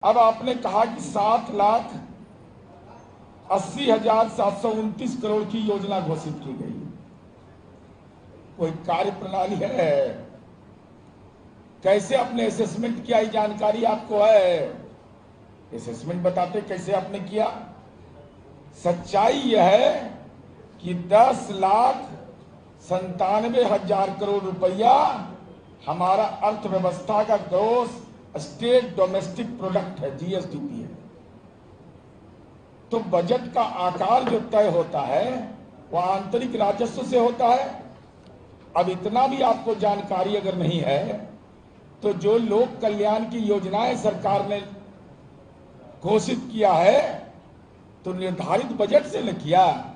अब आपने कहा कि 7,80,729 करोड़ की योजना घोषित की गई। कोई कार्य प्रणाली है? कैसे आपने असेसमेंट किया, ये जानकारी आपको है? असेसमेंट बताते कैसे आपने किया। सच्चाई यह है कि 10,97,000 करोड़ रुपया हमारा अर्थव्यवस्था का ग्रोस स्टेट डोमेस्टिक प्रोडक्ट है, जीएसडीपी है। तो बजट का आकार जो तय होता है वह आंतरिक राजस्व से होता है। अब इतना भी आपको जानकारी अगर नहीं है तो जो लोक कल्याण की योजनाएं सरकार ने घोषित किया है तो निर्धारित बजट से न किया।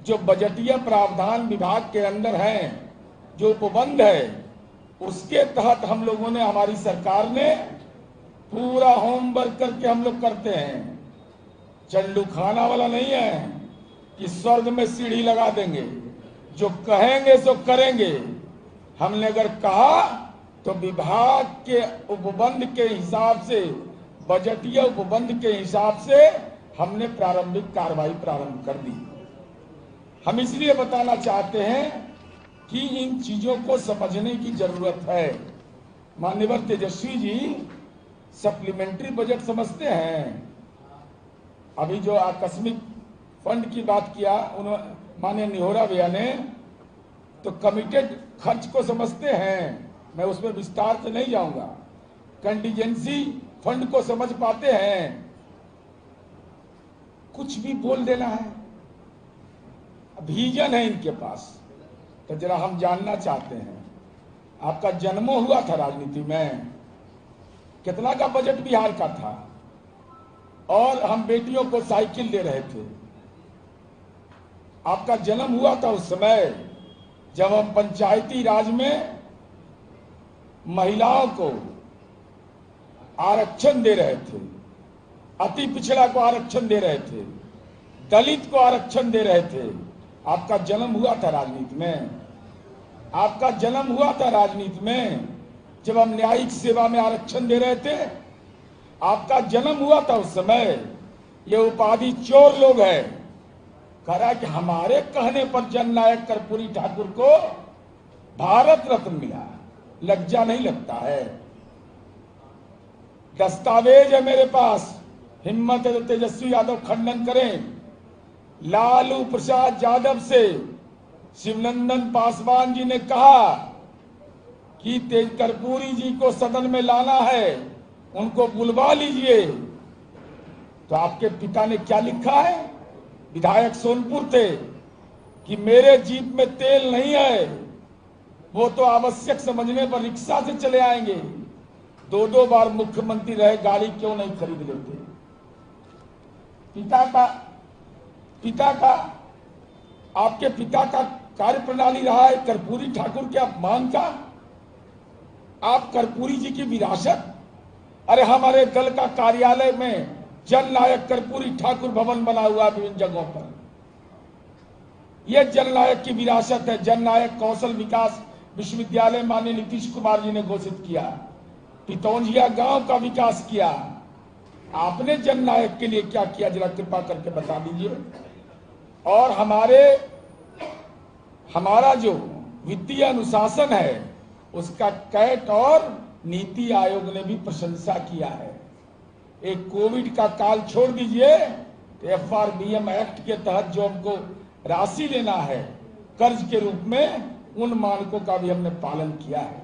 जो बजटीय प्रावधान विभाग के अंदर हैं, जो उपबंध है, उसके तहत हम लोगों ने, हमारी सरकार ने पूरा होमवर्क करके हम लोग करते हैं। चल्लू खाना वाला नहीं है कि स्वर्ग में सीढ़ी लगा देंगे। जो कहेंगे सो करेंगे। हमने अगर कहा तो विभाग के उपबंध के हिसाब से, बजटीय उपबंध के हिसाब से हमने प्रारंभिक कार्रवाई प्रारंभ कर दी। हम इसलिए बताना चाहते हैं कि इन चीजों को समझने की जरूरत है। माननीय तेजस्वी जी सप्लीमेंट्री बजट समझते हैं। अभी जो आकस्मिक फंड की बात किया उन्होंने, माननीय निहोरा भैया ने, तो कमिटेड खर्च को समझते हैं। मैं उसमें विस्तार से नहीं जाऊंगा। कंटीजेंसी फंड को समझ पाते हैं। कुछ भी बोल देना है, विजन है इनके पास। तो जरा हम जानना चाहते हैं, आपका जन्म हुआ था राजनीति में, कितना का बजट बिहार का था और हम बेटियों को साइकिल दे रहे थे। आपका जन्म हुआ था उस समय जब हम पंचायती राज में महिलाओं को आरक्षण दे रहे थे, अति पिछड़ा को आरक्षण दे रहे थे, दलित को आरक्षण दे रहे थे। आपका जन्म हुआ था राजनीति में। आपका जन्म हुआ था राजनीति में जब हम न्यायिक सेवा में आरक्षण दे रहे थे। आपका जन्म हुआ था उस समय। ये उपाधि चोर लोग हैं। कह रहा है कि हमारे कहने पर जननायक कर्पूरी ठाकुर को भारत रत्न मिला। लज्जा नहीं लगता है? दस्तावेज है मेरे पास, हिम्मत है तो तेजस्वी यादव खंडन करें। लालू प्रसाद यादव से शिवनंदन पासवान जी ने कहा कि तेज कर्पूरी जी को सदन में लाना है, उनको बुलवा लीजिए। तो आपके पिता ने क्या लिखा है? विधायक सोनपुर थे कि मेरे जीप में तेल नहीं है, वो तो आवश्यक समझने पर रिक्शा से चले आएंगे। दो बार मुख्यमंत्री रहे, गाड़ी क्यों नहीं खरीद लेते? पिता का आपके पिता का कार्य प्रणाली रहा है कर्पूरी ठाकुर के अपमान का। आप कर्पूरी जी की विरासत, अरे हमारे दल का कार्यालय में जननायक कर्पूरी ठाकुर भवन बना हुआ है विभिन्न जगहों पर। यह जननायक की विरासत है। जननायक कौशल विकास विश्वविद्यालय माननीय नीतीश कुमार जी ने घोषित किया। पितौंजिया गांव का विकास किया। आपने जननायक के लिए क्या किया, जरा कृपा करके बता दीजिए। और हमारा जो वित्तीय अनुशासन है उसका कैट और नीति आयोग ने भी प्रशंसा किया है। एक कोविड का काल छोड़ दीजिए तो FRBM एक्ट के तहत जो हमको राशि लेना है कर्ज के रूप में, उन मानकों का भी हमने पालन किया है।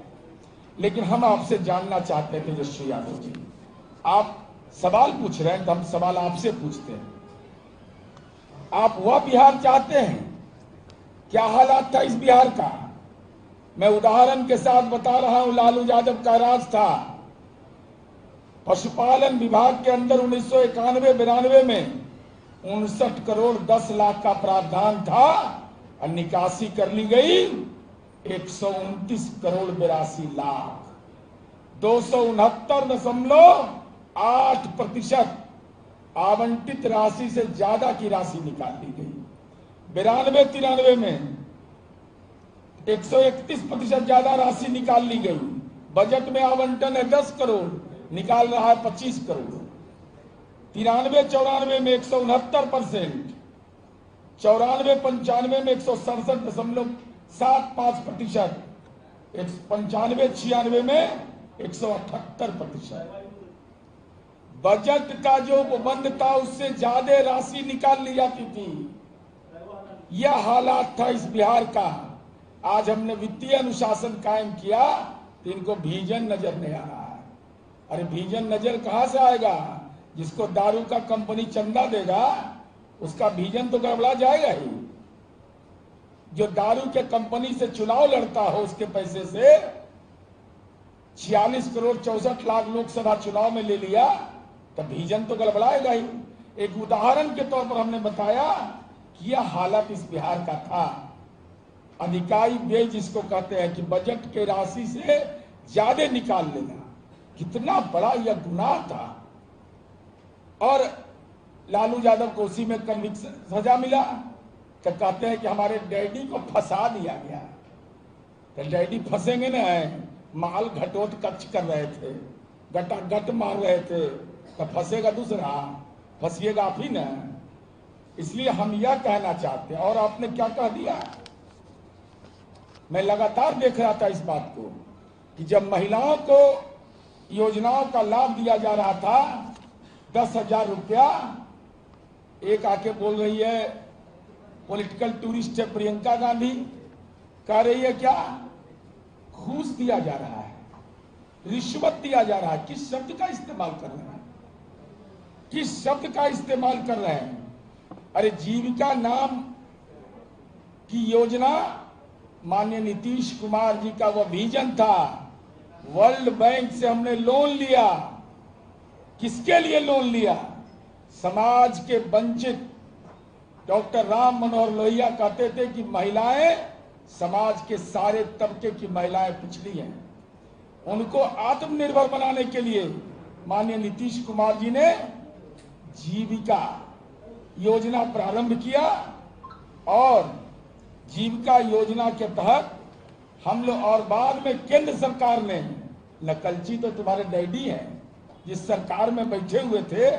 लेकिन हम आपसे जानना चाहते हैं तेजस्वी यादव जी, आप सवाल पूछ रहे हैं तो हम सवाल आपसे पूछते हैं। आप वह बिहार चाहते हैं? क्या हालात था इस बिहार का? मैं उदाहरण के साथ बता रहा हूं। लालू यादव का राज था। पशुपालन विभाग के अंदर 1991-92 में 59 करोड़ 10 लाख का प्रावधान था और निकासी कर ली गई 129 करोड़ 82 लाख। 269.8% आवंटित राशि से ज्यादा की राशि निकाल ली गई। 92-93 में 131% ज्यादा राशि निकाल ली गई। बजट में आवंटन है 10 करोड़, निकाल रहा है 25 करोड़। 93-94 में 169%, 94-95 में 167.75%, 95-96 में 178%। बजट का जो उपबंध था उससे ज्यादा राशि निकाल ली जाती थी। यह हालात था इस बिहार का। आज हमने वित्तीय अनुशासन कायम किया तो इनको विजन नजर नहीं आ रहा है। अरे विजन नजर कहां से आएगा? जिसको दारू का कंपनी चंदा देगा उसका विजन तो गड़बड़ा जाएगा ही। जो दारू के कंपनी से चुनाव लड़ता हो उसके पैसे से 46 करोड़ 64 लाख लोकसभा चुनाव में ले लिया तो विजन तो गड़बड़ाएगा ही। एक उदाहरण के तौर पर हमने बताया कि यह हालत इस बिहार का था। अधिकारी व्यय जिसको कहते हैं कि बजट के राशि से ज्यादा निकाल लेना, कितना बड़ा यह गुनाह था। और लालू यादव को उसी में कन्विक्शन सजा मिला तो कहते हैं कि हमारे डैडी को फंसा दिया गया। तो डैडी फंसेंगे ना, माल घटोट कच्छ कर रहे थे, गट मार रहे थे, तो फंसेगा दूसरा, फंसिएगा आप ही ना। इसलिए हम यह कहना चाहते हैं। और आपने क्या कह दिया, मैं लगातार देख रहा था इस बात को कि जब महिलाओं को योजनाओं का लाभ दिया जा रहा था 10,000 रुपया, एक आके बोल रही है पॉलिटिकल टूरिस्ट है प्रियंका गांधी, कह रही है क्या घूस दिया जा रहा है, रिश्वत दिया जा रहा है। किस शब्द का इस्तेमाल कर रहे हैं, किस शब्द का इस्तेमाल कर रहे हैं? अरे जीविका नाम की योजना माननीय नीतीश कुमार जी का वह विजन था। वर्ल्ड बैंक से हमने लोन लिया। किसके लिए लोन लिया? समाज के वंचित। डॉक्टर राम मनोहर लोहिया कहते थे कि महिलाएं समाज के सारे तबके की महिलाएं पिछड़ी हैं, उनको आत्मनिर्भर बनाने के लिए माननीय नीतीश कुमार जी ने जीविका योजना प्रारंभ किया। और जीविका योजना के तहत हम लोग, और बाद में केंद्र सरकार ने, नकलची तो तुम्हारे डैडी हैं जिस सरकार में बैठे हुए थे,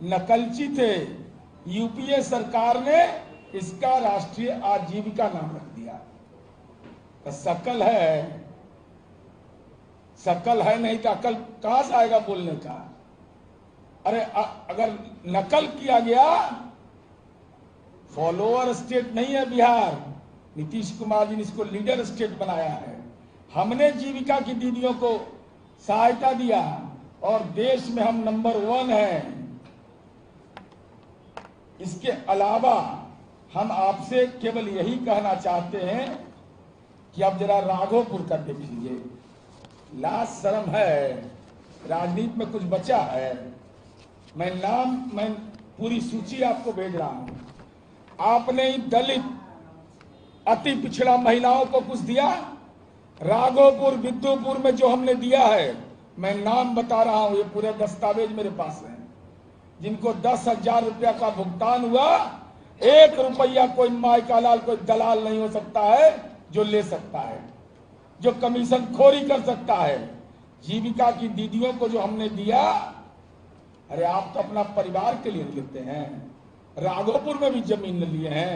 नकलची थे, यूपीए सरकार ने इसका राष्ट्रीय आजीविका नाम रख दिया। तो शकल है नहीं तो अकल कहां से आएगा बोलने का? अरे अगर नकल किया गया, फॉलोअर स्टेट नहीं है बिहार, नीतीश कुमार जी ने इसको लीडर स्टेट बनाया है। हमने जीविका की दीदियों को सहायता दिया और देश में हम नंबर 1 हैं। इसके अलावा हम आपसे केवल यही कहना चाहते हैं कि अब जरा राघोपुर का देख लीजिए। लाज शर्म है, राजनीति में कुछ बचा है? मैं पूरी सूची आपको भेज रहा हूं। आपने दलित अति पिछड़ा महिलाओं को कुछ दिया? राघोपुर विद्युपुर में जो हमने दिया है, मैं नाम बता रहा हूं, ये पूरे दस्तावेज मेरे पास हैं। जिनको 10,000 रुपया का भुगतान हुआ, 1 रुपया कोई माई का लाल, कोई दलाल नहीं हो सकता है जो ले सकता है, जो कमीशन खोरी कर सकता है। जीविका की दीदियों को जो हमने दिया, अरे आप तो अपना परिवार के लिए लेते हैं। राघोपुर में भी जमीन लिए हैं।